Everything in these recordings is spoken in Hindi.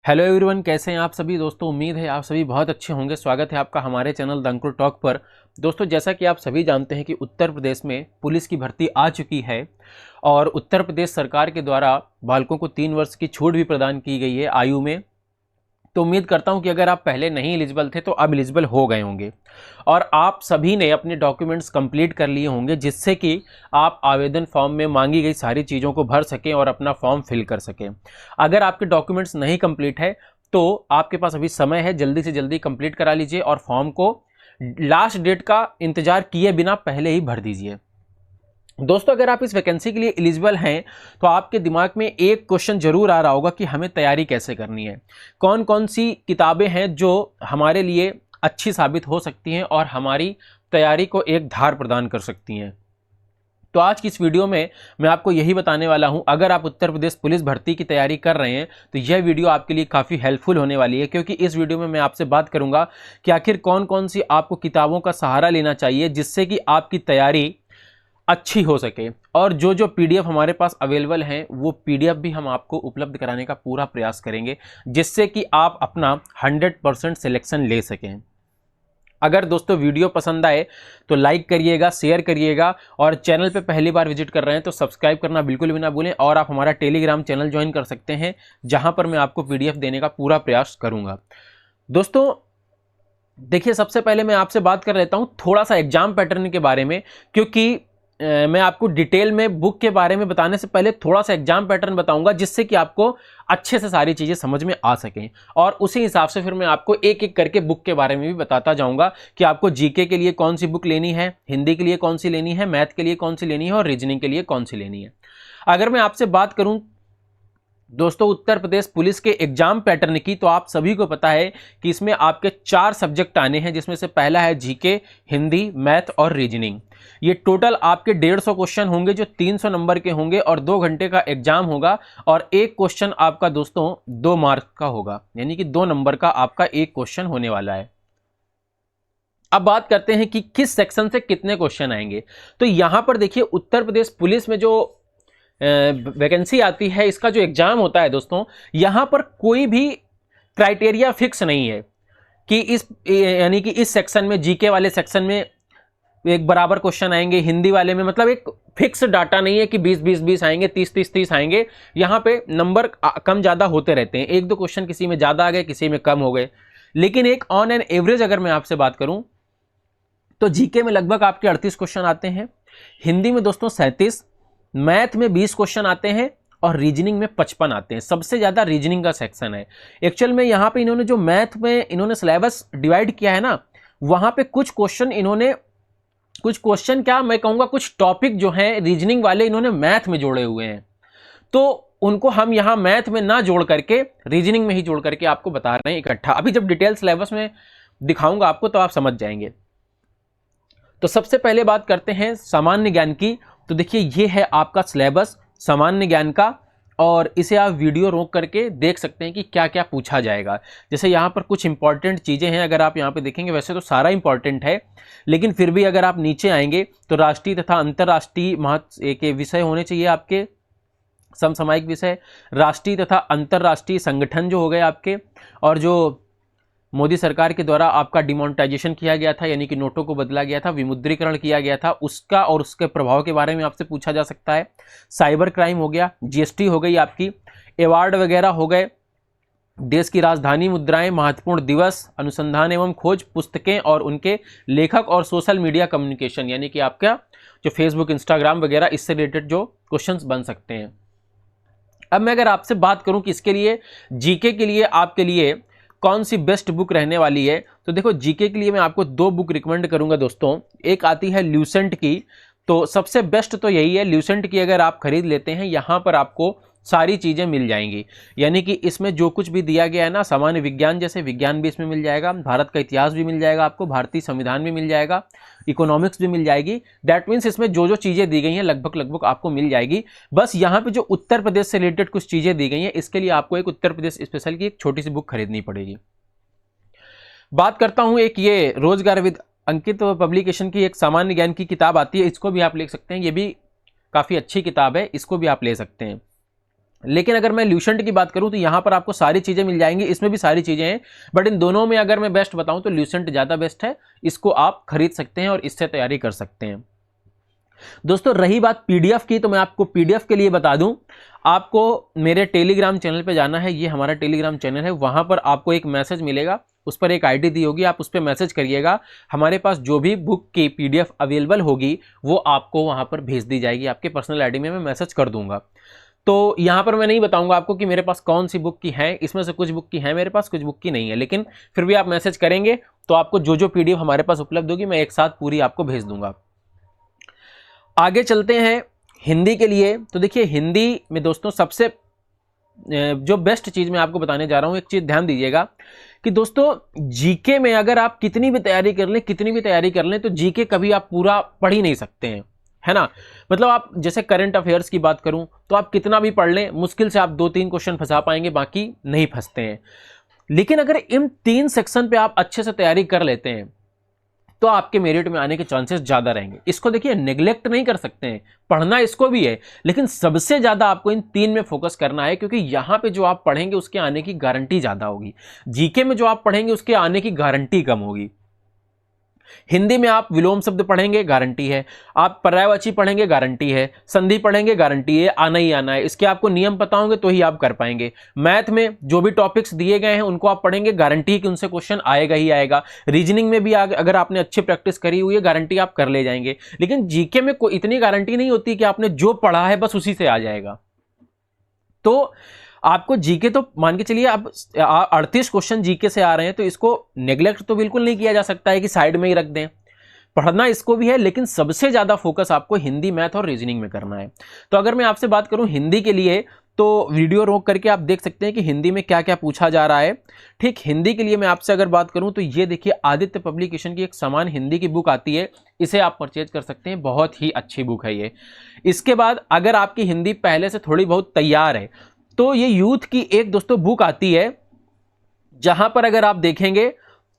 हेलो एवरीवन, कैसे हैं आप सभी दोस्तों। उम्मीद है आप सभी बहुत अच्छे होंगे। स्वागत है आपका हमारे चैनल द अंकुर टॉक पर। दोस्तों, जैसा कि आप सभी जानते हैं कि उत्तर प्रदेश में पुलिस की भर्ती आ चुकी है और उत्तर प्रदेश सरकार के द्वारा बालकों को 3 वर्ष की छूट भी प्रदान की गई है आयु में। तो उम्मीद करता हूं कि अगर आप पहले नहीं एलिजिबल थे तो अब एलिजिबल हो गए होंगे और आप सभी ने अपने डॉक्यूमेंट्स कंप्लीट कर लिए होंगे, जिससे कि आप आवेदन फॉर्म में मांगी गई सारी चीज़ों को भर सकें और अपना फॉर्म फिल कर सकें। अगर आपके डॉक्यूमेंट्स नहीं कंप्लीट है तो आपके पास अभी समय है, जल्दी से जल्दी कंप्लीट करा लीजिए और फॉर्म को लास्ट डेट का इंतजार किए बिना पहले ही भर दीजिए। दोस्तों, अगर आप इस वैकेंसी के लिए एलिजिबल हैं तो आपके दिमाग में एक क्वेश्चन जरूर आ रहा होगा कि हमें तैयारी कैसे करनी है, कौन कौन सी किताबें हैं जो हमारे लिए अच्छी साबित हो सकती हैं और हमारी तैयारी को एक धार प्रदान कर सकती हैं। तो आज की इस वीडियो में मैं आपको यही बताने वाला हूं। अगर आप उत्तर प्रदेश पुलिस भर्ती की तैयारी कर रहे हैं तो यह वीडियो आपके लिए काफ़ी हेल्पफुल होने वाली है, क्योंकि इस वीडियो में मैं आपसे बात करूंगा कि आखिर कौन कौन सी आपको किताबों का सहारा लेना चाहिए जिससे कि आपकी तैयारी अच्छी हो सके। और जो जो पीडीएफ हमारे पास अवेलेबल हैं वो पीडीएफ भी हम आपको उपलब्ध कराने का पूरा प्रयास करेंगे, जिससे कि आप अपना 100% सिलेक्शन ले सकें। अगर दोस्तों वीडियो पसंद आए तो लाइक करिएगा, शेयर करिएगा और चैनल पे पहली बार विजिट कर रहे हैं तो सब्सक्राइब करना बिल्कुल भी ना भूलें। और आप हमारा टेलीग्राम चैनल ज्वाइन कर सकते हैं, जहां पर मैं आपको पीडीएफ देने का पूरा प्रयास करूंगा। दोस्तों देखिए, सबसे पहले मैं आपसे बात कर लेता हूं थोड़ा सा एग्जाम पैटर्न के बारे में, क्योंकि मैं आपको डिटेल में बुक के बारे में बताने से पहले थोड़ा सा एग्जाम पैटर्न बताऊंगा, जिससे कि आपको अच्छे से सारी चीज़ें समझ में आ सकें। और उसी हिसाब से फिर मैं आपको एक एक करके बुक के बारे में भी बताता जाऊंगा कि आपको जीके के लिए कौन सी बुक लेनी है, हिंदी के लिए कौन सी लेनी है, मैथ के लिए कौन सी लेनी है और रीजनिंग के लिए कौन सी लेनी है। अगर मैं आपसे बात करूं दोस्तों उत्तर प्रदेश पुलिस के एग्जाम पैटर्न की, तो आप सभी को पता है कि इसमें आपके 4 सब्जेक्ट आने हैं, जिसमें से पहला है जीके, हिंदी, मैथ और रीजनिंग। ये टोटल आपके 150 क्वेश्चन होंगे जो 300 नंबर के होंगे और 2 घंटे का एग्जाम होगा। और एक क्वेश्चन आपका दोस्तों 2 मार्क का होगा, यानी कि 2 नंबर का आपका एक क्वेश्चन होने वाला है। अब बात करते हैं कि किस सेक्शन से कितने क्वेश्चन आएंगे। तो यहां पर देखिए, उत्तर प्रदेश पुलिस में जो वैकेंसी आती है, इसका जो एग्जाम होता है दोस्तों, यहां पर कोई भी क्राइटेरिया फिक्स नहीं है कि यानी कि इस सेक्शन में, जीके वाले सेक्शन में एक बराबर क्वेश्चन आएंगे, हिंदी वाले में, मतलब एक फिक्स डाटा नहीं है कि 20-20-20 आएंगे, 30-30-30 आएंगे। यहां पे नंबर कम ज्यादा होते रहते हैं, 1-2 क्वेश्चन किसी में ज्यादा आ गए, किसी में कम हो गए। लेकिन एक ऑन एन एवरेज अगर मैं आपसे बात करूं तो जीके में लगभग आपके 38 क्वेश्चन आते हैं, हिंदी में दोस्तों 37, मैथ में 20 क्वेश्चन आते हैं और रीजनिंग में 55 आते हैं। सबसे ज्यादा रीजनिंग का सेक्शन है। एक्चुअल में यहां पे इन्होंने जो मैथ में इन्होंने सिलेबस डिवाइड किया है ना, वहां पे कुछ क्वेश्चन क्या मैं कहूंगा, कुछ टॉपिक जो हैं रीजनिंग वाले इन्होंने मैथ में जोड़े हुए हैं, तो उनको हम यहां मैथ में ना जोड़ करके रीजनिंग में ही जोड़ करके आपको बता रहे हैं इकट्ठा। अभी जब डिटेल सिलेबस में दिखाऊंगा आपको तो आप समझ जाएंगे। तो सबसे पहले बात करते हैं सामान्य ज्ञान की। तो देखिए, ये है आपका सिलेबस सामान्य ज्ञान का, और इसे आप वीडियो रोक करके देख सकते हैं कि क्या क्या पूछा जाएगा। जैसे यहाँ पर कुछ इंपॉर्टेंट चीज़ें हैं, अगर आप यहाँ पे देखेंगे, वैसे तो सारा इंपॉर्टेंट है, लेकिन फिर भी अगर आप नीचे आएंगे तो राष्ट्रीय तथा अंतर्राष्ट्रीय महत्व के विषय होने चाहिए आपके, समसामयिक विषय, राष्ट्रीय तथा अंतर्राष्ट्रीय संगठन जो हो गए आपके, और जो मोदी सरकार के द्वारा आपका डिमोनेटाइजेशन किया गया था, यानी कि नोटों को बदला गया था, विमुद्रीकरण किया गया था, उसका और उसके प्रभाव के बारे में आपसे पूछा जा सकता है। साइबर क्राइम हो गया, जीएसटी हो गई आपकी, अवार्ड वगैरह हो गए, देश की राजधानी मुद्राएं, महत्वपूर्ण दिवस, अनुसंधान एवं खोज, पुस्तकें और उनके लेखक, और सोशल मीडिया कम्युनिकेशन, यानी कि आपका जो फेसबुक, इंस्टाग्राम वगैरह, इससे रिलेटेड जो क्वेश्चंस बन सकते हैं। अब मैं अगर आपसे बात करूं कि इसके लिए जीके के लिए आपके लिए कौन सी बेस्ट बुक रहने वाली है, तो देखो जीके के लिए मैं आपको 2 बुक रिकमेंड करूंगा दोस्तों। एक आती है ल्यूसेंट की, तो सबसे बेस्ट तो यही है ल्यूसेंट की। अगर आप खरीद लेते हैं, यहां पर आपको सारी चीज़ें मिल जाएंगी, यानी कि इसमें जो कुछ भी दिया गया है ना, सामान्य विज्ञान जैसे विज्ञान भी इसमें मिल जाएगा, भारत का इतिहास भी मिल जाएगा आपको, भारतीय संविधान भी मिल जाएगा, इकोनॉमिक्स भी मिल जाएगी। दैट मीन्स इसमें जो जो चीज़ें दी गई हैं लगभग लगभग आपको मिल जाएगी। बस यहाँ पे जो उत्तर प्रदेश से रिलेटेड कुछ चीज़ें दी गई हैं, इसके लिए आपको एक उत्तर प्रदेश स्पेशल की एक छोटी सी बुक खरीदनी पड़ेगी। बात करता हूँ एक ये रोजगार विद अंकित पब्लिकेशन की एक सामान्य ज्ञान की किताब आती है, इसको भी आप ले सकते हैं, ये भी काफ़ी अच्छी किताब है, इसको भी आप ले सकते हैं। लेकिन अगर मैं ल्यूसेंट की बात करूं तो यहां पर आपको सारी चीजें मिल जाएंगी, इसमें भी सारी चीजें हैं, बट इन दोनों में अगर मैं बेस्ट बताऊं तो ल्यूसेंट ज्यादा बेस्ट है, इसको आप खरीद सकते हैं और इससे तैयारी कर सकते हैं। दोस्तों रही बात पीडीएफ की, तो मैं आपको पीडीएफ के लिए बता दूं, आपको मेरे टेलीग्राम चैनल पे जाना है, ये हमारा टेलीग्राम चैनल है, वहां पर आपको एक मैसेज मिलेगा, उस पर एक आईडी दी होगी, आप उस पर मैसेज करिएगा, हमारे पास जो भी बुक की पीडीएफ अवेलेबल होगी वो आपको वहां पर भेज दी जाएगी, आपके पर्सनल आईडी में मैं मैसेज कर दूंगा। तो यहां पर मैं नहीं बताऊंगा आपको कि मेरे पास कौन सी बुक की है, इसमें से कुछ बुक की है मेरे पास, कुछ बुक की नहीं है, लेकिन फिर भी आप मैसेज करेंगे तो आपको जो जो पीडीएफ हमारे पास उपलब्ध होगी मैं एक साथ पूरी आपको भेज दूंगा। आगे चलते हैं हिंदी के लिए। तो देखिए हिंदी में दोस्तों सबसे जो बेस्ट चीज मैं आपको बताने जा रहा हूं, एक चीज ध्यान दीजिएगा कि दोस्तों जीके में अगर आप कितनी भी तैयारी कर लें तो जीके कभी आप पूरा पढ़ ही नहीं सकते हैं, है ना। मतलब आप जैसे करंट अफेयर्स की बात करूं तो आप कितना भी पढ़ लें, मुश्किल से आप 2-3 क्वेश्चन फंसा पाएंगे, बाकी नहीं फंसते हैं। लेकिन अगर इन 3 सेक्शन पे आप अच्छे से तैयारी कर लेते हैं तो आपके मेरिट में आने के चांसेस ज्यादा रहेंगे। इसको देखिए नेग्लेक्ट नहीं कर सकते हैं, पढ़ना इसको भी है, लेकिन सबसे ज्यादा आपको इन 3 में फोकस करना है, क्योंकि यहां पे जो आप पढ़ेंगे उसके आने की गारंटी ज्यादा होगी, जीके में जो आप पढ़ेंगे उसके आने की गारंटी कम होगी। हिंदी में आप विलोम शब्द पढ़ेंगे, गारंटी है, आप पर्यायवाची पढ़ेंगे, गारंटी है, संधि पढ़ेंगे, गारंटी है, आना ही आना है, इसके आपको नियम पता होंगे तो ही आप कर पाएंगे। मैथ में जो भी टॉपिक्स दिए गए हैं उनको आप पढ़ेंगे, गारंटी है कि उनसे क्वेश्चन आएगा ही आएगा। रीजनिंग में भी अगर आपने अच्छी प्रैक्टिस करी हुई है, गारंटी आप कर ले जाएंगे। लेकिन जीके में कोई इतनी गारंटी नहीं होती कि आपने जो पढ़ा है बस उसी से आ जाएगा। तो आपको जीके तो मान के चलिए आप 38 क्वेश्चन जीके से आ रहे हैं, तो इसको नेग्लेक्ट तो बिल्कुल नहीं किया जा सकता है कि साइड में ही रख दें, पढ़ना इसको भी है, लेकिन सबसे ज्यादा फोकस आपको हिंदी, मैथ और रीजनिंग में करना है। तो अगर मैं आपसे बात करूं हिंदी के लिए, तो वीडियो रोक करके आप देख सकते हैं कि हिंदी में क्या क्या पूछा जा रहा है। ठीक, हिंदी के लिए मैं आपसे अगर बात करूं तो ये देखिए आदित्य पब्लिकेशन की एक समान हिंदी की बुक आती है, इसे आप परचेज कर सकते हैं, बहुत ही अच्छी बुक है ये। इसके बाद अगर आपकी हिंदी पहले से थोड़ी बहुत तैयार है तो ये यूथ की एक दोस्तों बुक आती है, जहां पर अगर आप देखेंगे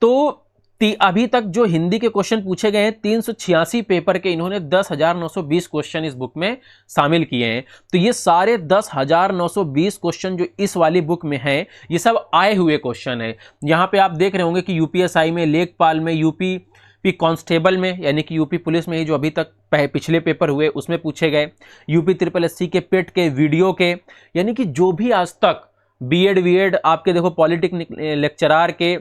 तो अभी तक जो हिंदी के क्वेश्चन पूछे गए हैं 386 पेपर के, इन्होंने 10,920 क्वेश्चन इस बुक में शामिल किए हैं। तो ये सारे 10,920 क्वेश्चन जो इस वाली बुक में हैं, ये सब आए हुए क्वेश्चन है। यहां पे आप देख रहे होंगे कि यूपीएसआई में, लेखपाल में, यूपी कांस्टेबल में यानी कि यूपी पुलिस में ही जो अभी तक पिछले पेपर हुए उसमें पूछे गए, यूपी SSS के पेट के, वीडियो के, यानी कि जो भी आज तक बीएड आपके देखो पॉलिटिक्स लेक्चरार के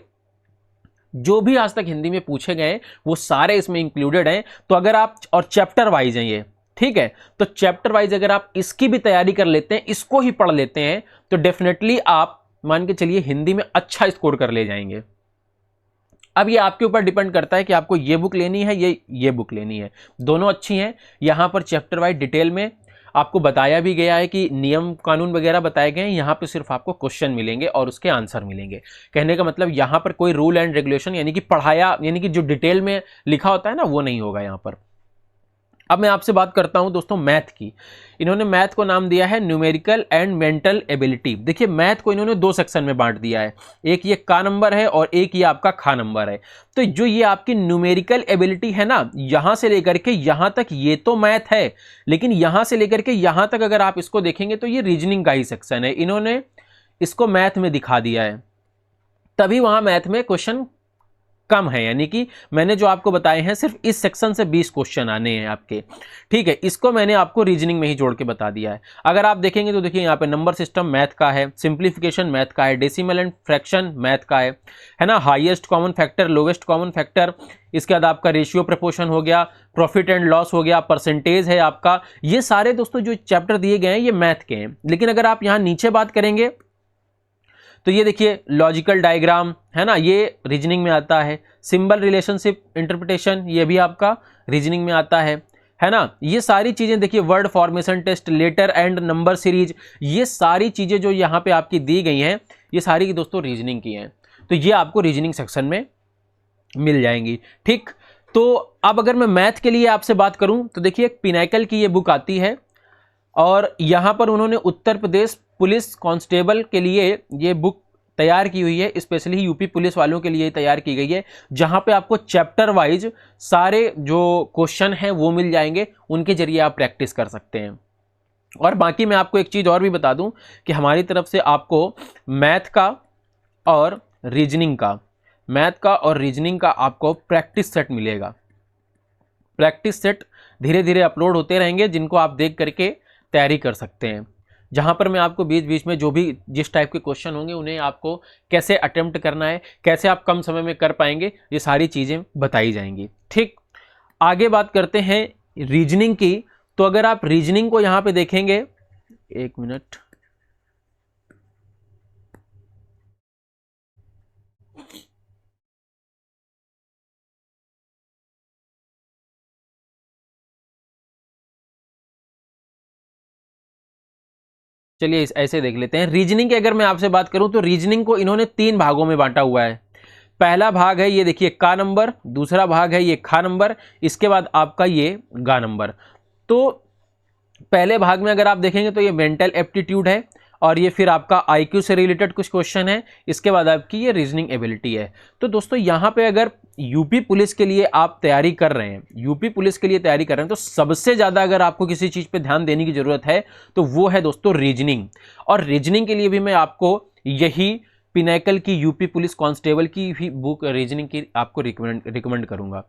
जो भी आज तक हिंदी में पूछे गए वो सारे इसमें इंक्लूडेड हैं। तो अगर आप, और चैप्टर वाइज हैं ये, ठीक है, तो चैप्टर वाइज अगर आप इसकी भी तैयारी कर लेते हैं, इसको ही पढ़ लेते हैं, तो डेफिनेटली आप मान के चलिए हिंदी में अच्छा स्कोर कर ले जाएंगे। अब ये आपके ऊपर डिपेंड करता है कि आपको ये बुक लेनी है, ये बुक लेनी है, दोनों अच्छी हैं। यहां पर चैप्टर वाइज डिटेल में आपको बताया भी गया है कि नियम कानून वगैरह बताए गए हैं, यहाँ पे सिर्फ आपको क्वेश्चन मिलेंगे और उसके आंसर मिलेंगे। कहने का मतलब यहाँ पर कोई रूल एंड रेगुलेशन यानी कि पढ़ाया, यानी कि जो डिटेल में लिखा होता है ना, वो नहीं होगा यहाँ पर। अब मैं आपसे बात करता हूं दोस्तों मैथ की। इन्होंने मैथ को नाम दिया है न्यूमेरिकल एंड मेंटल एबिलिटी। देखिए मैथ को इन्होंने 2 सेक्शन में बांट दिया है, एक ये का नंबर है और एक ये आपका खा नंबर है। तो जो ये आपकी न्यूमेरिकल एबिलिटी है ना, यहां से लेकर के यहां तक ये तो मैथ है, लेकिन यहां से लेकर के यहां तक अगर आप इसको देखेंगे तो ये रीजनिंग का ही सेक्शन है। इन्होंने इसको मैथ में दिखा दिया है, तभी वहां मैथ में क्वेश्चन कम है, यानी कि मैंने जो आपको बताए हैं सिर्फ इस सेक्शन से 20 क्वेश्चन आने हैं आपके, ठीक है। इसको मैंने आपको रीजनिंग में ही जोड़ के बता दिया है। अगर आप देखेंगे तो देखिए यहाँ पे नंबर सिस्टम मैथ का है, सिंप्लीफिकेशन मैथ का है, डेसिमल एंड फ्रैक्शन मैथ का है ना, highest common factor, lowest common factor, इसके बाद आपका रेशियो प्रपोर्शन हो गया, प्रॉफिट एंड लॉस हो गया, परसेंटेज है आपका। ये सारे दोस्तों जो चैप्टर दिए गए हैं ये मैथ के हैं। लेकिन अगर आप यहाँ नीचे बात करेंगे तो ये देखिए लॉजिकल डायग्राम है ना, ये रीजनिंग में आता है, सिंबल रिलेशनशिप इंटरप्रिटेशन ये भी आपका रीजनिंग में आता है ना। ये सारी चीजें देखिए, word formation test, letter and number series, ये सारी चीजें जो यहाँ पे आपकी दी गई हैं ये सारी की दोस्तों रीजनिंग की हैं। तो ये आपको रीजनिंग सेक्शन में मिल जाएंगी, ठीक। तो अब अगर मैं मैथ के लिए आपसे बात करूं तो देखिए एक पिनाकल की ये बुक आती है और यहां पर उन्होंने उत्तर प्रदेश पुलिस कांस्टेबल के लिए ये बुक तैयार की हुई है, स्पेशली यूपी पुलिस वालों के लिए तैयार की गई है, जहां पे आपको चैप्टर वाइज सारे जो क्वेश्चन हैं वो मिल जाएंगे, उनके जरिए आप प्रैक्टिस कर सकते हैं। और बाकी मैं आपको एक चीज़ और भी बता दूं कि हमारी तरफ से आपको मैथ का और रीजनिंग का आपको प्रैक्टिस सेट मिलेगा। प्रैक्टिस सेट धीरे धीरे अपलोड होते रहेंगे, जिनको आप देख करके तैयारी कर सकते हैं, जहां पर मैं आपको बीच बीच में जो भी जिस टाइप के क्वेश्चन होंगे उन्हें आपको कैसे अटेम्प्ट करना है, कैसे आप कम समय में कर पाएंगे, ये सारी चीज़ें बताई जाएंगी। ठीक, आगे बात करते हैं रीजनिंग की। तो अगर आप रीजनिंग को यहां पे देखेंगे, एक मिनट, चलिए ऐसे देख लेते हैं। रीजनिंग की अगर मैं आपसे बात करूं तो रीजनिंग को इन्होंने 3 भागों में बांटा हुआ है। पहला भाग है ये देखिए का नंबर, दूसरा भाग है ये खा नंबर, इसके बाद आपका ये गा नंबर। तो पहले भाग में अगर आप देखेंगे तो ये मेंटल एप्टीट्यूड है, और ये फिर आपका आईक्यू से रिलेटेड कुछ क्वेश्चन है, इसके बाद आपकी ये रीजनिंग एबिलिटी है। तो दोस्तों यहाँ पे अगर यूपी पुलिस के लिए आप तैयारी कर रहे हैं, तो सबसे ज़्यादा अगर आपको किसी चीज़ पे ध्यान देने की ज़रूरत है तो वो है दोस्तों रीजनिंग। और रीजनिंग के लिए भी मैं आपको यही पिनैकल की यूपी पुलिस कांस्टेबल की भी बुक रीजनिंग की आपको रिकमेंड करूँगा।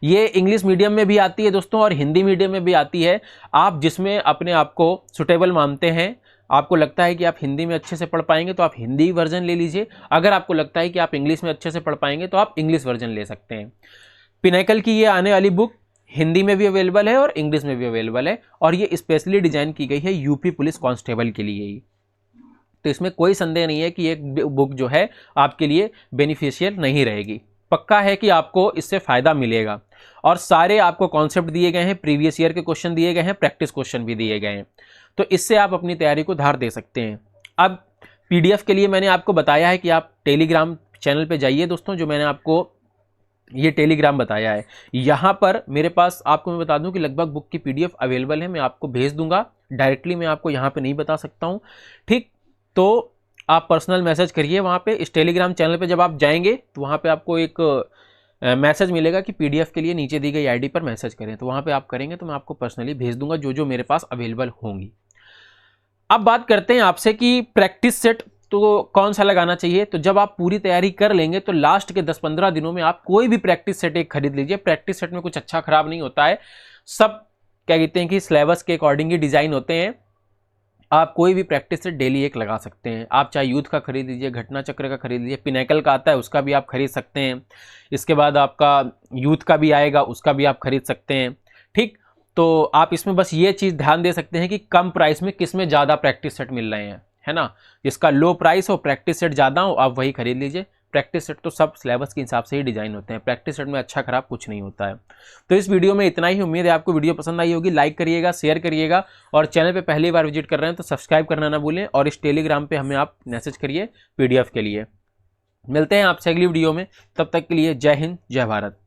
ये इंग्लिश मीडियम में भी आती है दोस्तों और हिंदी मीडियम में भी आती है। आप जिसमें अपने आप को सुटेबल मानते हैं, आपको लगता है कि आप हिंदी में अच्छे से पढ़ पाएंगे तो आप हिंदी वर्जन ले लीजिए। अगर आपको लगता है कि आप इंग्लिश में अच्छे से पढ़ पाएंगे तो आप इंग्लिश वर्जन ले सकते हैं। पिनैकल की ये आने वाली बुक हिंदी में भी अवेलेबल है और इंग्लिश में भी अवेलेबल है, और ये स्पेशली डिजाइन की गई है यूपी पुलिस कांस्टेबल के लिए ही। तो इसमें कोई संदेह नहीं है कि एक बुक जो है आपके लिए बेनिफिशियल नहीं रहेगी। पक्का है कि आपको इससे फायदा मिलेगा, और सारे आपको कॉन्सेप्ट दिए गए हैं, प्रीवियस ईयर के क्वेश्चन दिए गए हैं, प्रैक्टिस क्वेश्चन भी दिए गए हैं। तो इससे आप अपनी तैयारी को धार दे सकते हैं। अब पीडीएफ के लिए मैंने आपको बताया है कि आप टेलीग्राम चैनल पे जाइए दोस्तों, जो मैंने आपको ये टेलीग्राम बताया है। यहाँ पर मेरे पास आपको मैं बता दूं कि लगभग बुक की पीडीएफ अवेलेबल है, मैं आपको भेज दूंगा डायरेक्टली, मैं आपको यहाँ पे नहीं बता सकता हूँ। ठीक, तो आप पर्सनल मैसेज करिए वहाँ पे। इस टेलीग्राम चैनल पे जब आप जाएंगे तो वहाँ पे आपको एक मैसेज मिलेगा कि पीडीएफ के लिए नीचे दी गई आईडी पर मैसेज करें, तो वहाँ पे आप करेंगे तो मैं आपको पर्सनली भेज दूंगा जो जो मेरे पास अवेलेबल होंगी। अब बात करते हैं आपसे कि प्रैक्टिस सेट तो कौन सा लगाना चाहिए। तो जब आप पूरी तैयारी कर लेंगे तो लास्ट के 10-15 दिनों में आप कोई भी प्रैक्टिस सेट एक खरीद लीजिए। प्रैक्टिस सेट में कुछ अच्छा खराब नहीं होता है, सब क्या कहते हैं कि सिलेबस के अकॉर्डिंग ही डिजाइन होते हैं। आप कोई भी प्रैक्टिस सेट डेली एक लगा सकते हैं। आप चाहे यूथ का खरीद लीजिए, घटना चक्र का खरीद लीजिए, पिनैकल का आता है उसका भी आप खरीद सकते हैं, इसके बाद आपका यूथ का भी आएगा उसका भी आप खरीद सकते हैं। ठीक, तो आप इसमें बस ये चीज़ ध्यान दे सकते हैं कि कम प्राइस में किस में ज़्यादा प्रैक्टिस सेट मिल रहे हैं, है ना। जिसका लो प्राइस हो, प्रैक्टिस सेट ज़्यादा हो, आप वही खरीद लीजिए। प्रैक्टिस सेट तो सब सिलेबस के हिसाब से ही डिजाइन होते हैं, प्रैक्टिस सेट में अच्छा खराब कुछ नहीं होता है। तो इस वीडियो में इतना ही। उम्मीद है आपको वीडियो पसंद आई होगी। लाइक करिएगा, शेयर करिएगा, और चैनल पे पहली बार विजिट कर रहे हैं तो सब्सक्राइब करना ना भूलें, और इस टेलीग्राम पे हमें आप मैसेज करिए पीडीएफ के लिए। मिलते हैं आपसे अगली वीडियो में, तब तक के लिए जय हिंद, जय भारत।